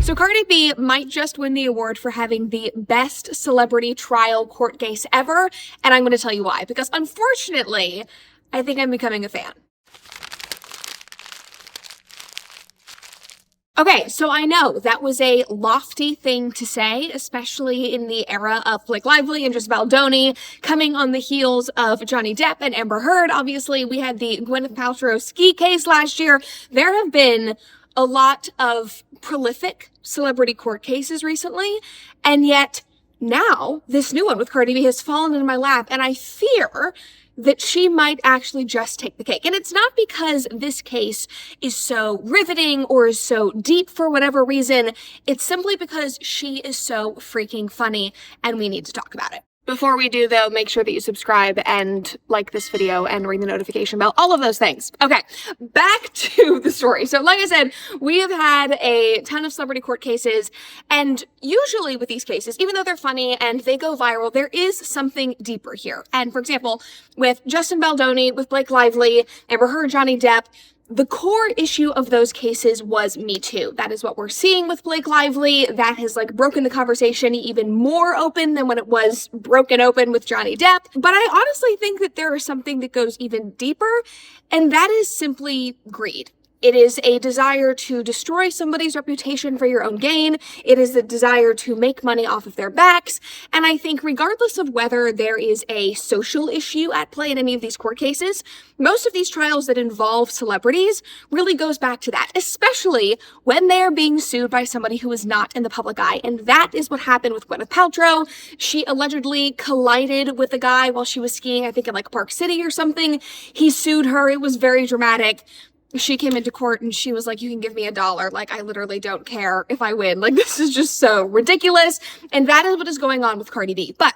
So Cardi B might just win the award for having the best celebrity trial court case ever, and I'm going to tell you why. Because unfortunately, I think I'm becoming a fan. Okay, so I know that was a lofty thing to say, especially in the era of Blake Lively and Jess Baldoni, coming on the heels of Johnny Depp and Amber Heard. Obviously, we had the Gwyneth Paltrow ski case last year. There have been a lot of prolific celebrity court cases recently, and yet now this new one with Cardi B has fallen into my lap, and I fear that she might actually just take the cake. And it's not because this case is so riveting or is so deep for whatever reason. It's simply because she is so freaking funny, and we need to talk about it. Before we do, though, make sure that you subscribe and like this video and ring the notification bell, all of those things. Okay, back to the story. So like I said, we have had a ton of celebrity court cases, and usually with these cases, even though they're funny and they go viral, there is something deeper here. And for example, with Justin Baldoni, with Blake Lively, Amber Heard, Johnny Depp, the core issue of those cases was Me Too. That is what we're seeing with Blake Lively. That has broken the conversation even more open than when it was broken open with Johnny Depp. But I honestly think that there is something that goes even deeper, and that is simply greed. It is a desire to destroy somebody's reputation for your own gain. It is a desire to make money off of their backs. And I think regardless of whether there is a social issue at play in any of these court cases, most of these trials that involve celebrities really goes back to that, especially when they are being sued by somebody who is not in the public eye. And that is what happened with Gwyneth Paltrow. She allegedly collided with a guy while she was skiing, I think in Park City or something. He sued her. It was very dramatic. She came into court and she was like, you can give me $1. I literally don't care if I win. This is just so ridiculous. And that is what is going on with Cardi B. But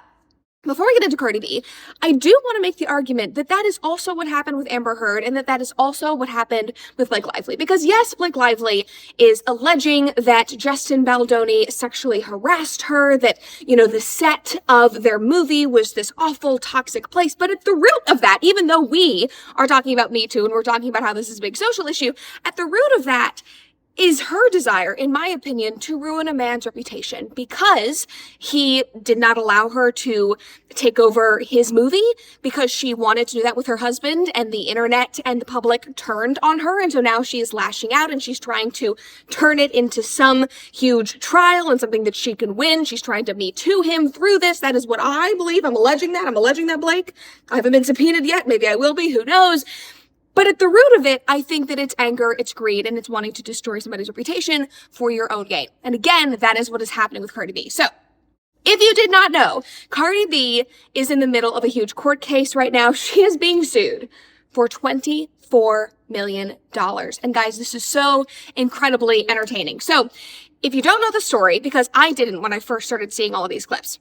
before we get into Cardi B, I do want to make the argument that that is also what happened with Amber Heard, and that is also what happened with Blake Lively. Because yes, Blake Lively is alleging that Justin Baldoni sexually harassed her, that, the set of their movie was this awful, toxic place. But at the root of that, even though we are talking about Me Too and we're talking about how this is a big social issue, at the root of that is her desire, in my opinion, to ruin a man's reputation because he did not allow her to take over his movie because she wanted to do that with her husband, and the internet and the public turned on her. And so now she is lashing out and she's trying to turn it into some huge trial and something that she can win. She's trying to Me Too him through this. That is what I believe. I'm alleging that, Blake. I haven't been subpoenaed yet. Maybe I will be. Who knows? But at the root of it, I think that it's anger, it's greed, and it's wanting to destroy somebody's reputation for your own gain. And again, that is what is happening with Cardi B. So, if you did not know, Cardi B is in the middle of a huge court case right now. She is being sued for $24 million. And guys, this is so incredibly entertaining. So, if you don't know the story, because I didn't when I first started seeing all of these clips,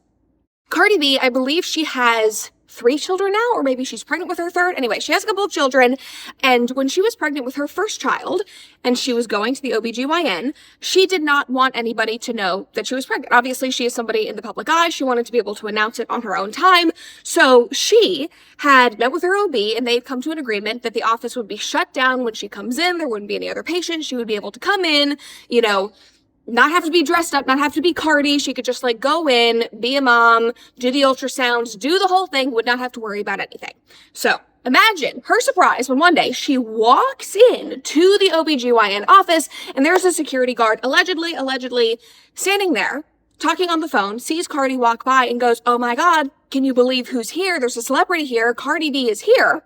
Cardi B, I believe she has 3 children now, or maybe she's pregnant with her 3rd. Anyway, she has a couple of children, and when she was pregnant with her first child, and she was going to the OBGYN, she did not want anybody to know that she was pregnant. Obviously, she is somebody in the public eye. She wanted to be able to announce it on her own time. So she had met with her OB, and they had come to an agreement that the office would be shut down when she comes in. There wouldn't be any other patients. She would be able to come in, not have to be dressed up, not have to be Cardi. She could just go in, be a mom, do the ultrasounds, do the whole thing, would not have to worry about anything. So imagine her surprise when one day she walks in to the OBGYN office and there's a security guard allegedly standing there talking on the phone, sees Cardi walk by and goes, "Oh my God, can you believe who's here? There's a celebrity here. Cardi B is here."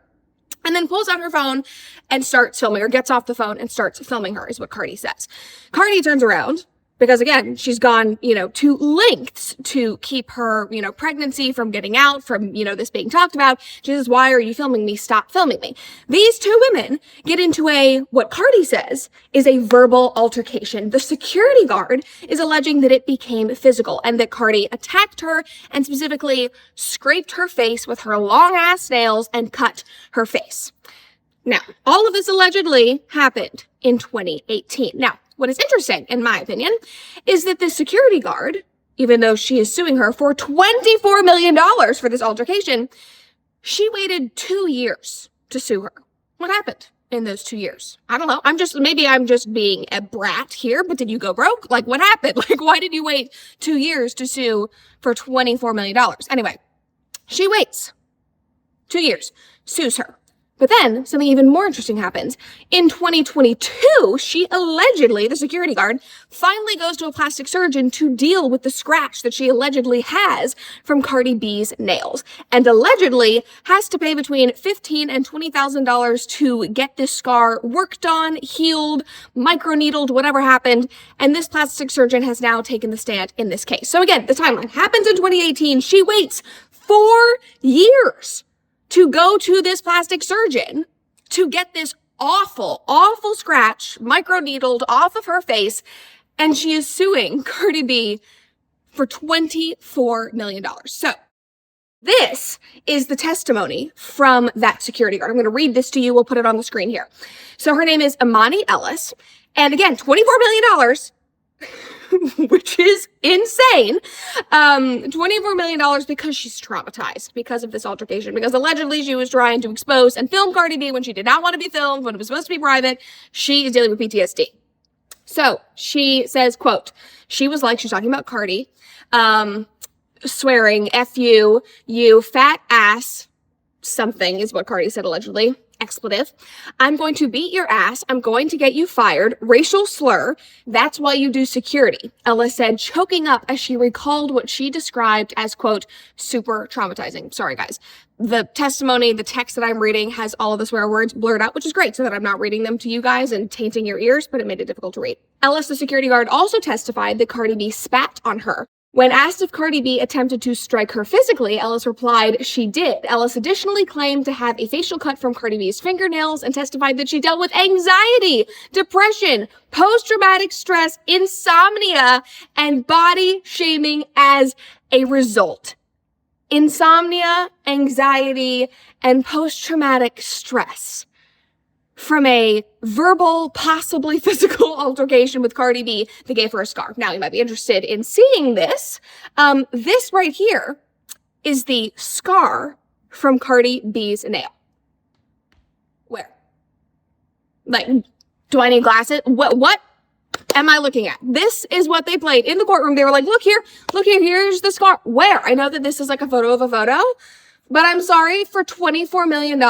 And then pulls out her phone and starts filming, or gets off the phone and starts filming her, is what Cardi says. Cardi turns around because, again, she's gone, to lengths to keep her, pregnancy from getting out, from, this being talked about. She says, "Why are you filming me? Stop filming me." These 2 women get into what Cardi says is a verbal altercation. The security guard is alleging that it became physical and that Cardi attacked her and specifically scraped her face with her long ass nails and cut her face. Now, all of this allegedly happened in 2018. Now, what is interesting, in my opinion, is that the security guard, even though she is suing her for $24 million for this altercation, she waited 2 years to sue her. What happened? in those 2 years? I don't know. Maybe I'm just being a brat here, but did you go broke? Like, what happened? Like, why did you wait 2 years to sue for $24 million? Anyway, she waits 2 years, sues her. But then something even more interesting happens. In 2022, she allegedly, the security guard, finally goes to a plastic surgeon to deal with the scratch that she allegedly has from Cardi B's nails, and allegedly has to pay between $15,000 and $20,000 to get this scar worked on, healed, microneedled, whatever happened. And this plastic surgeon has now taken the stand in this case. So again, the timeline happens in 2018. She waits 4 years to go to this plastic surgeon to get this awful, awful scratch microneedled off of her face. And she is suing Cardi B for $24 million. So this is the testimony from that security guard. I'm going to read this to you. We'll put it on the screen here. So her name is Imani Ellis. And again, $24 million, which is insane. $24 million because she's traumatized because of this altercation, because allegedly she was trying to expose and film Cardi B when she did not want to be filmed, when it was supposed to be private. She is dealing with PTSD. So she says, quote, she's talking about Cardi, swearing, F you fat ass, something is what Cardi said allegedly. Expletive. I'm going to beat your ass. I'm going to get you fired. Racial slur. That's why you do security. Ella said, choking up as she recalled what she described as, quote, super traumatizing. Sorry, guys. The testimony, the text that I'm reading has all of the swear words blurred out, which is great so that I'm not reading them to you guys and tainting your ears, but it made it difficult to read. Ellis, the security guard, also testified that Cardi B spat on her. When asked if Cardi B attempted to strike her physically, Ellis replied she did. Ellis additionally claimed to have a facial cut from Cardi B's fingernails and testified that she dealt with anxiety, depression, post-traumatic stress, insomnia, and body shaming as a result. Insomnia, anxiety, and post-traumatic stress from a verbal, possibly physical altercation with Cardi B that gave her a scar. Now, you might be interested in seeing this. This right here is the scar from Cardi B's nail. Where? Like, do I need glasses? What am I looking at? This is what they played in the courtroom. They were like, look here, here's the scar. Where? I know that this is like a photo of a photo, but I'm sorry, for $24 million,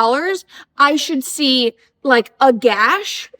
I should see like a gash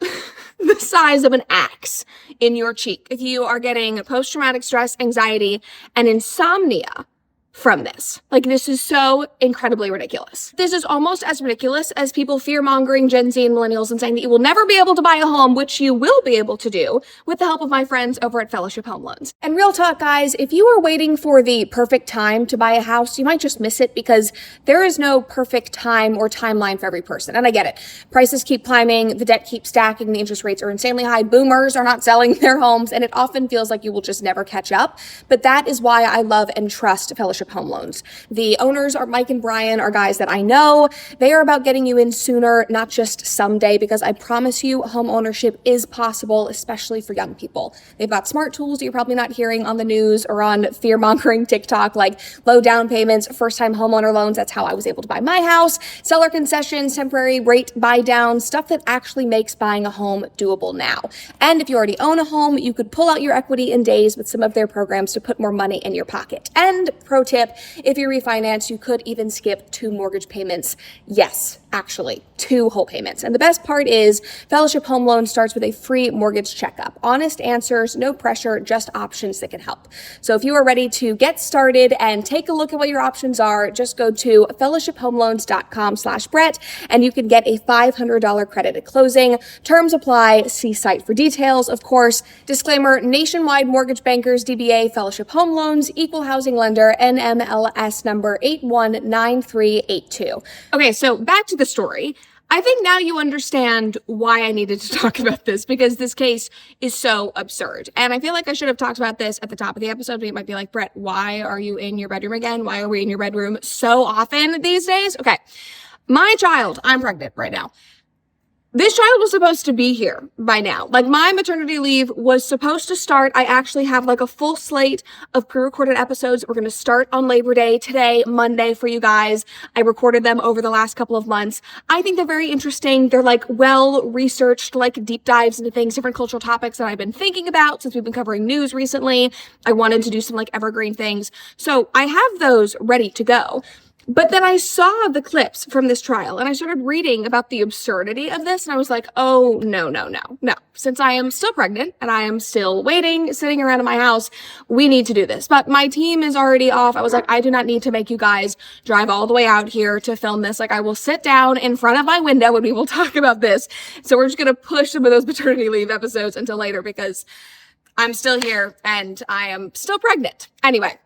the size of an axe in your cheek if you are getting post-traumatic stress, anxiety, and insomnia from this. Like, this is so incredibly ridiculous. This is almost as ridiculous as people fear-mongering Gen Z and millennials and saying that you will never be able to buy a home, which you will be able to do with the help of my friends over at Fellowship Home Loans. And real talk, guys, if you are waiting for the perfect time to buy a house, you might just miss it because there is no perfect time or timeline for every person. And I get it. Prices keep climbing, the debt keeps stacking, the interest rates are insanely high, boomers are not selling their homes, and it often feels like you will just never catch up. But that is why I love and trust Fellowship Home Loans. The owners are Mike and Brian, are guys that I know. They are about getting you in sooner, not just someday, because I promise you home ownership is possible, especially for young people. They've got smart tools that you're probably not hearing on the news or on fear-mongering TikTok, like low down payments, first-time homeowner loans. That's how I was able to buy my house, seller concessions, temporary rate buy down, stuff that actually makes buying a home doable now. And if you already own a home, you could pull out your equity in days with some of their programs to put more money in your pocket. And pro tip, if you refinance, you could even skip 2 mortgage payments. Yes, actually, 2 whole payments. And the best part is Fellowship Home Loan starts with a free mortgage checkup. Honest answers, no pressure, just options that can help. So if you are ready to get started and take a look at what your options are, just go to fellowshiphomeloans.com/Brett and you can get a $500 credit at closing. Terms apply. See site for details. Of course, disclaimer, Nationwide Mortgage Bankers, DBA, Fellowship Home Loans, Equal Housing Lender, NMLS number 819382. Okay, so back to the story. I think now you understand why I needed to talk about this, because this case is so absurd. And I feel like I should have talked about this at the top of the episode, but you might be like, Brett, why are you in your bedroom again? Why are we in your bedroom so often these days? Okay, my child, I'm pregnant right now, This child was supposed to be here by now. Like, my maternity leave was supposed to start. I actually have like a full slate of pre-recorded episodes. We're going to start on Labor Day today, Monday, for you guys. I recorded them over the last couple of months. I think they're very interesting. They're like well-researched, like deep dives into things, different cultural topics that I've been thinking about since we've been covering news recently. I wanted to do some like evergreen things. So I have those ready to go. But then I saw the clips from this trial and I started reading about the absurdity of this. And I was like, oh, no. Since I am still pregnant and I am still waiting, sitting around in my house, we need to do this. But my team is already off. I was like, I do not need to make you guys drive all the way out here to film this. Like, I will sit down in front of my window and we will talk about this. So we're just going to push some of those maternity leave episodes until later because I'm still here and I am still pregnant. Anyway.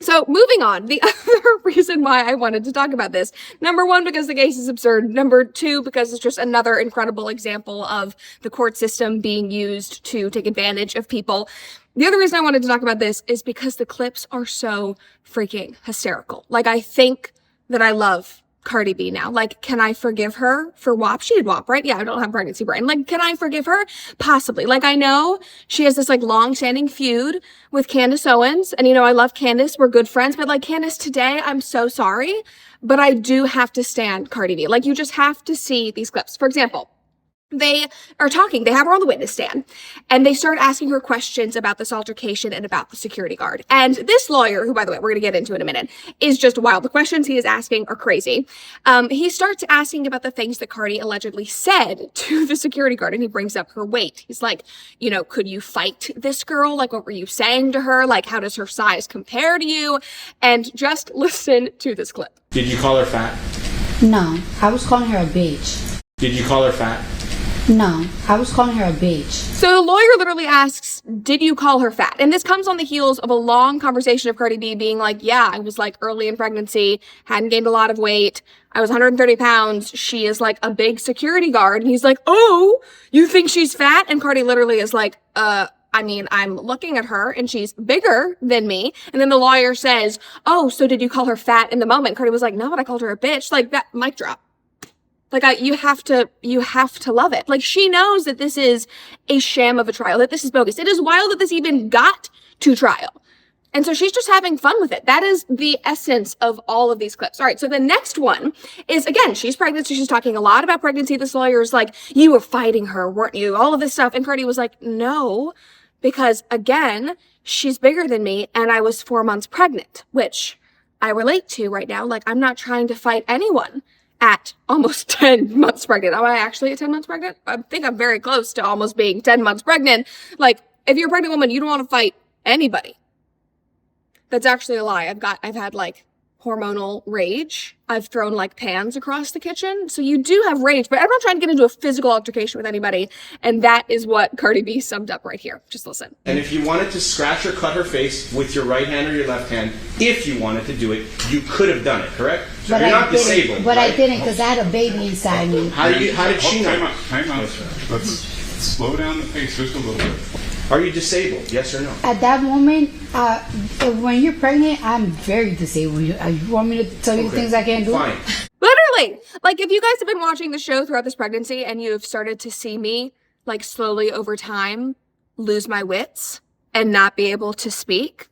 So moving on, the other reason why I wanted to talk about this, number one, because the case is absurd. Number two, because it's just another incredible example of the court system being used to take advantage of people. The other reason I wanted to talk about this is because the clips are so freaking hysterical. Like, I think that I love Cardi B now. Like, can I forgive her for WAP? She did WAP, right? Yeah, I don't have pregnancy brain. Like, can I forgive her? Possibly. Like, I know she has this like long-standing feud with Candace Owens. And I love Candace. We're good friends. But like, Candace, today, I'm so sorry. But I do have to stand Cardi B. Like, you just have to see these clips. For example, they are talking. They have her on the witness stand and they start asking her questions about this altercation and about the security guard. And this lawyer, who, by the way, we're going to get into in a minute, is just wild. The questions he is asking are crazy. He starts asking about the things that Cardi allegedly said to the security guard, and he brings up her weight. He's like, could you fight this girl? Like, what were you saying to her? Like, how does her size compare to you? And just listen to this clip. Did you call her fat? No, I was calling her a bitch. Did you call her fat? No, I was calling her a bitch. So the lawyer literally asks, did you call her fat? And this comes on the heels of a long conversation of Cardi B being like, yeah, I was like early in pregnancy, hadn't gained a lot of weight. I was 130 pounds. She is like a big security guard. And he's like, oh, you think she's fat? And Cardi literally is like, I'm looking at her and she's bigger than me. And then the lawyer says, oh, so did you call her fat in the moment? Cardi was like, no, but I called her a bitch. Like, that mic drop. Like, you have to love it. Like, she knows that this is a sham of a trial, that this is bogus. It is wild that this even got to trial. And so she's just having fun with it. That is the essence of all of these clips. All right, so the next one is, again, she's pregnant, so she's talking a lot about pregnancy. This lawyer is like, you were fighting her, weren't you? All of this stuff. And Cardi was like, no, because, again, she's bigger than me, and I was 4 months pregnant, which I relate to right now. Like, I'm not trying to fight anyone at almost 10 months pregnant. Am I actually at 10 months pregnant? I think I'm very close to almost being 10 months pregnant. Like, if you're a pregnant woman, you don't want to fight anybody. That's actually a lie. I've had like hormonal rage. I've thrown like pans across the kitchen. So you do have rage, but I'm not trying to get into a physical altercation with anybody. And that is what Cardi B summed up right here. Just listen. And if you wanted to scratch or cut her face with your right hand or your left hand, if you wanted to do it, you could have done it, correct? So you're not disabled. But right? I didn't, because I had a baby inside me. How did she know? Time out. Let's slow down the pace just a little bit. Are you disabled? Yes or no? At that moment, when you're pregnant, I'm very disabled. You want me to tell you the things I can't do? Fine. Literally. Like, if you guys have been watching the show throughout this pregnancy and you have started to see me, like, slowly over time lose my wits and not be able to speak,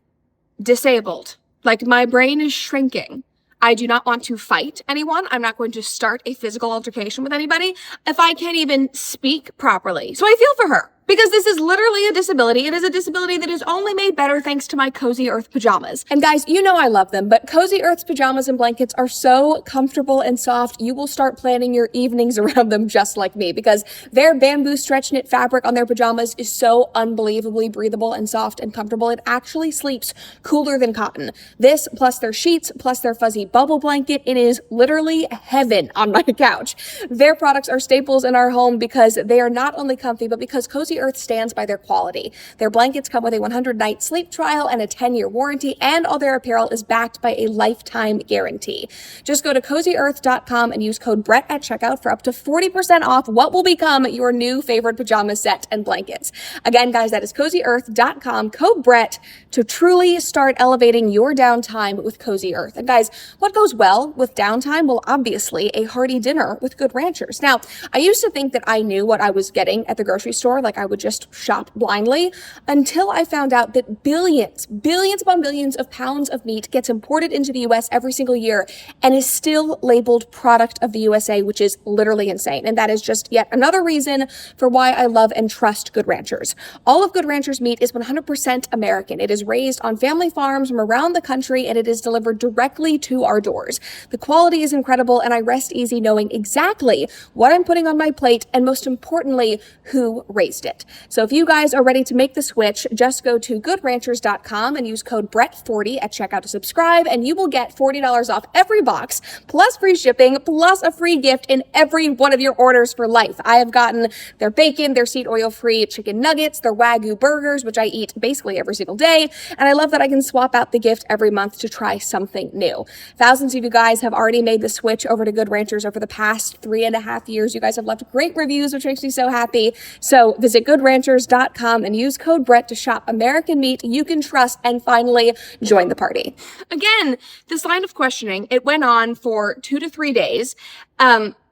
disabled. Like, my brain is shrinking. I do not want to fight anyone. I'm not going to start a physical altercation with anybody if I can't even speak properly. So I feel for her. Because this is literally a disability. It is a disability that is only made better thanks to my Cozy Earth pajamas. And guys, you know I love them, but Cozy Earth's pajamas and blankets are so comfortable and soft, you will start planning your evenings around them just like me, because their bamboo stretch knit fabric on their pajamas is so unbelievably breathable and soft and comfortable. It actually sleeps cooler than cotton. This, plus their sheets, plus their fuzzy bubble blanket, it is literally heaven on my couch. Their products are staples in our home because they are not only comfy, but because Cozy Earth stands by their quality. Their blankets come with a 100-night sleep trial and a 10-year warranty, and all their apparel is backed by a lifetime guarantee. Just go to CozyEarth.com and use code Brett at checkout for up to 40% off what will become your new favorite pajama set and blankets. Again, guys, that is CozyEarth.com, code Brett, to truly start elevating your downtime with Cozy Earth. And guys, what goes well with downtime? Well, obviously, a hearty dinner with Good Ranchers. Now, I used to think that I knew what I was getting at the grocery store, like I would just shop blindly, until I found out that billions upon billions of pounds of meat gets imported into the US every single year and is still labeled product of the USA, which is literally insane. And that is just yet another reason for why I love and trust Good Ranchers. All of Good Ranchers meat is 100% American. It is raised on family farms from around the country, and it is delivered directly to our doors. The quality is incredible, and I rest easy knowing exactly what I'm putting on my plate, and most importantly, who raised it. So if you guys are ready to make the switch, just go to goodranchers.com and use code Brett40 at checkout to subscribe, and you will get $40 off every box, plus free shipping, plus a free gift in every one of your orders for life. I have gotten their bacon, their seed oil-free chicken nuggets, their Wagyu burgers, which I eat basically every single day, and I love that I can swap out the gift every month to try something new. Thousands of you guys have already made the switch over to Good Ranchers over the past 3.5 years. You guys have left great reviews, which makes me so happy. So visit goodranchers.com and use code Brett to shop American meat you can trust and finally join the party. Again, this line of questioning, it went on for 2 to 3 days.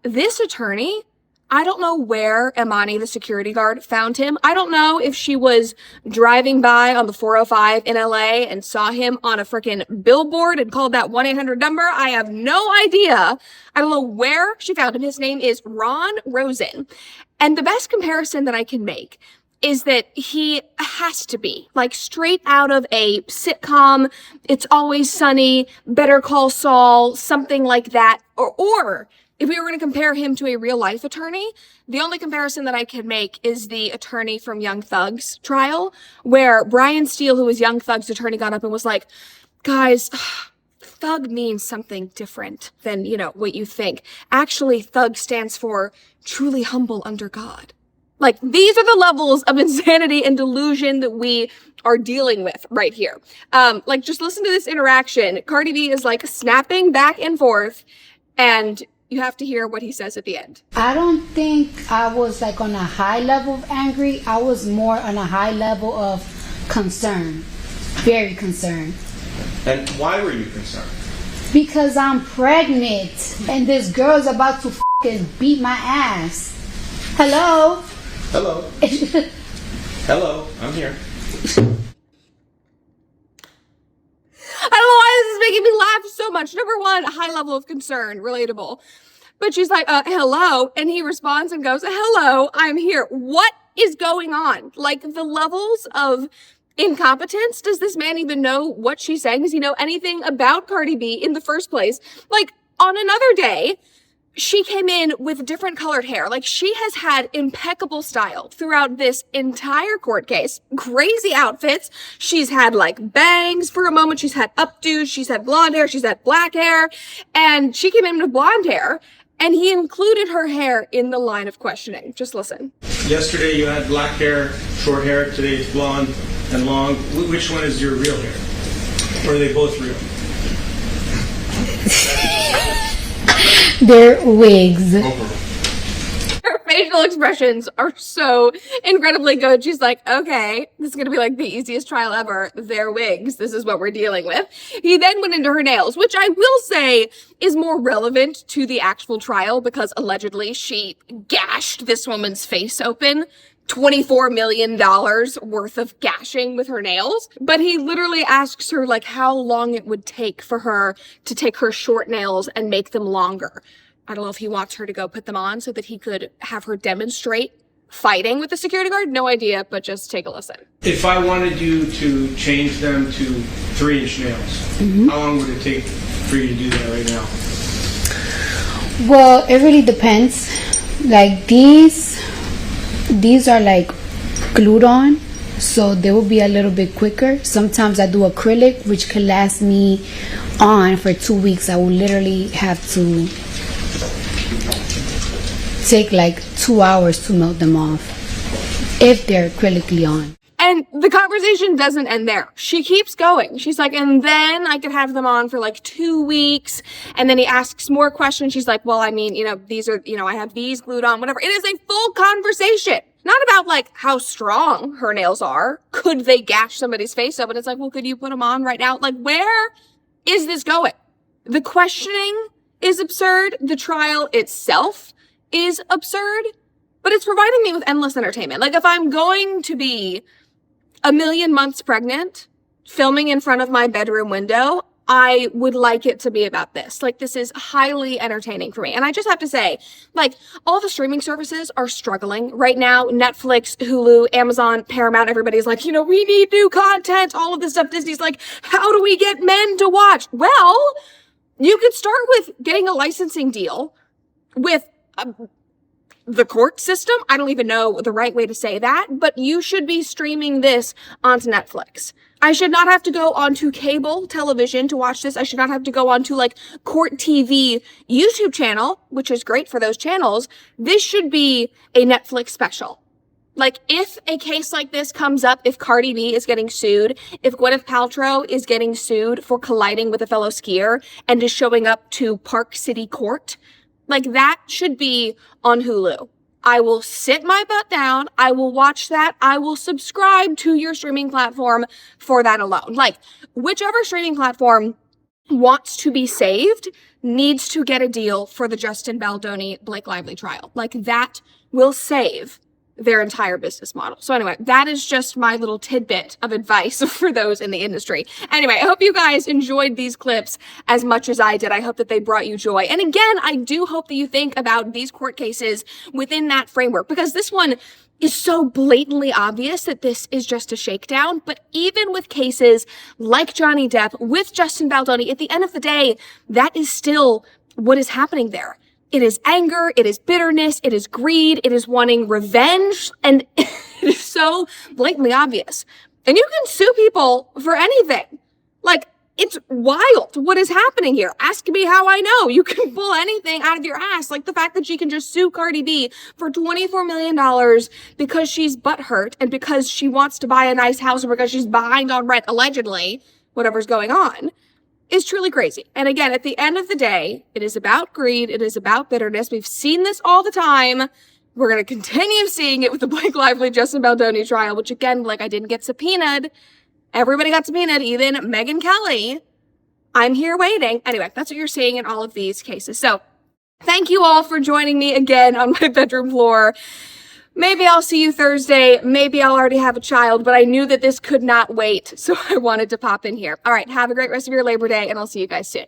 This attorney, I don't know where Imani, the security guard, found him. I don't know if she was driving by on the 405 in LA and saw him on a freaking billboard and called that 1-800 number. I have no idea. I don't know where she found him. His name is Ron Rosen. And the best comparison that I can make is that he has to be like straight out of a sitcom, It's Always Sunny, Better Call Saul, something like that. Or if we were going to compare him to a real life attorney, the only comparison that I can make is the attorney from Young Thug's trial, where Brian Steele, who was Young Thug's attorney, got up and was like, guys, thug means something different than, what you think. Actually, thug stands for truly humble under God. Like, these are the levels of insanity and delusion that we are dealing with right here. Just listen to this interaction. Cardi B is like snapping back and forth, and you have to hear what he says at the end. I don't think I was like on a high level of angry. I was more on a high level of concern. Very concerned. And why were you concerned? Because I'm pregnant and this girl's about to fucking beat my ass. Hello? Hello. Hello, I'm here. I don't know why this is making me laugh so much. Number one, a high level of concern, relatable. But she's like, hello. And he responds and goes, hello, I'm here. What is going on? Like, the levels of incompetence. Does this man even know what she's saying? Does he know anything about Cardi B in the first place? Like, on another day, she came in with different colored hair. Like, she has had impeccable style throughout this entire court case. Crazy outfits. She's had like bangs for a moment. She's had updos. She's had blonde hair. She's had black hair. And she came in with blonde hair, and he included her hair in the line of questioning. Just listen. Yesterday you had black hair, short hair. Today it's blonde and long. Which one is your real hair? Or are they both real? They're wigs. Her facial expressions are so incredibly good. She's like, okay, this is going to be like the easiest trial ever. They're wigs. This is what we're dealing with. He then went into her nails, which I will say is more relevant to the actual trial because allegedly she gashed this woman's face open. $24 million worth of gashing with her nails. But he literally asks her like how long it would take for her to take her short nails and make them longer. I don't know if he wants her to go put them on so that he could have her demonstrate fighting with the security guard. No idea, but just take a listen. If I wanted you to change them to 3-inch nails, how long would it take for you to do that right now? Well, it really depends. Like these are like glued on, so they will be a little bit quicker. Sometimes I do acrylic, which can last me on for 2 weeks. I will literally have to take like 2 hours to melt them off. if they're acrylically on. And the conversation doesn't end there. She keeps going. She's like, and then I could have them on for like 2 weeks. And then he asks more questions. She's like, well, I mean, these are, I have these glued on, whatever. It is a full conversation. Not about like how strong her nails are. Could they gash somebody's face open? It's like, well, could you put them on right now? Like, where is this going? The questioning is absurd. The trial itself is absurd. But it's providing me with endless entertainment. Like, if I'm going to be a million months pregnant, filming in front of my bedroom window, I would like it to be about this. Like, this is highly entertaining for me. And I just have to say, like, all the streaming services are struggling right now. Netflix, Hulu, Amazon, Paramount, everybody's like, we need new content, all of this stuff. Disney's like, how do we get men to watch? Well, you could start with getting a licensing deal with the court system. I don't even know the right way to say that, but you should be streaming this onto Netflix. I should not have to go onto cable television to watch this. I should not have to go onto like Court TV YouTube channel, which is great for those channels. This should be a Netflix special. Like, if a case like this comes up, if Cardi B is getting sued, if Gwyneth Paltrow is getting sued for colliding with a fellow skier and is showing up to Park City Court, like, that should be on Hulu. I will sit my butt down. I will watch that. I will subscribe to your streaming platform for that alone. Like, whichever streaming platform wants to be saved needs to get a deal for the Justin Baldoni Blake Lively trial. Like, that will save their entire business model. So anyway, that is just my little tidbit of advice for those in the industry. Anyway, I hope you guys enjoyed these clips as much as I did. I hope that they brought you joy. And again, I do hope that you think about these court cases within that framework, because this one is so blatantly obvious that this is just a shakedown. But even with cases like Johnny Depp, with Justin Baldoni, at the end of the day, that is still what is happening there. It is anger, it is bitterness, it is greed, it is wanting revenge, and it is so blatantly obvious. And you can sue people for anything. Like, it's wild what is happening here. Ask me how I know. You can pull anything out of your ass. Like the fact that she can just sue Cardi B for $24 million because she's butthurt and because she wants to buy a nice house or because she's behind on rent, allegedly, whatever's going on, is truly crazy. And again, at the end of the day, it is about greed. It is about bitterness. We've seen this all the time. We're going to continue seeing it with the Blake Lively, Justin Baldoni trial, which again, like, I didn't get subpoenaed. Everybody got subpoenaed, even Megyn Kelly. I'm here waiting. Anyway, that's what you're seeing in all of these cases. So thank you all for joining me again on my bedroom floor. Maybe I'll see you Thursday. Maybe I'll already have a child, but I knew that this could not wait, so I wanted to pop in here. All right, have a great rest of your Labor Day, and I'll see you guys soon.